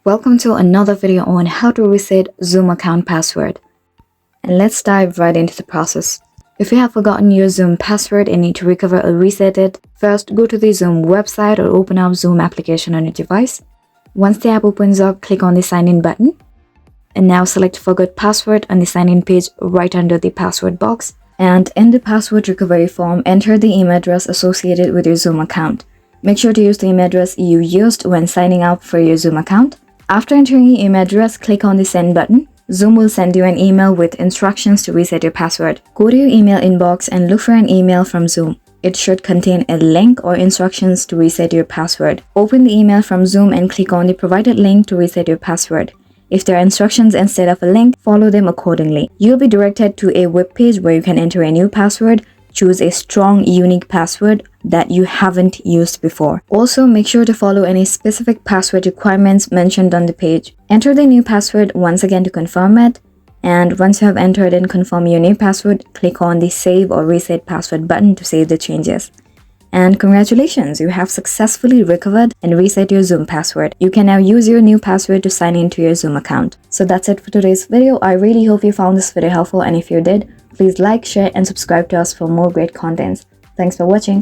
Welcome to another video on how to reset Zoom account password. And let's dive right into the process. If you have forgotten your Zoom password and need to recover or reset it, first go to the Zoom website or open up Zoom application on your device. Once the app opens up, click on the sign in button. And now select forgot password on the sign in page right under the password box. And in the password recovery form, enter the email address associated with your Zoom account. Make sure to use the email address you used when signing up for your Zoom account. After entering your email address, click on the send button. Zoom will send you an email with instructions to reset your password. Go to your email inbox and look for an email from Zoom. It should contain a link or instructions to reset your password. Open the email from Zoom and click on the provided link to reset your password. If there are instructions instead of a link, follow them accordingly. You'll be directed to a web page where you can enter a new password. Choose a strong, unique password that you haven't used before. Also, make sure to follow any specific password requirements mentioned on the page. Enter the new password once again to confirm it. And once you have entered and confirmed your new password, click on the Save or Reset Password button to save the changes. And congratulations, you have successfully recovered and reset your Zoom password. You can now use your new password to sign into your Zoom account. So that's it for today's video. I really hope you found this video helpful, and if you did, please like, share and subscribe to us for more great contents. Thanks for watching.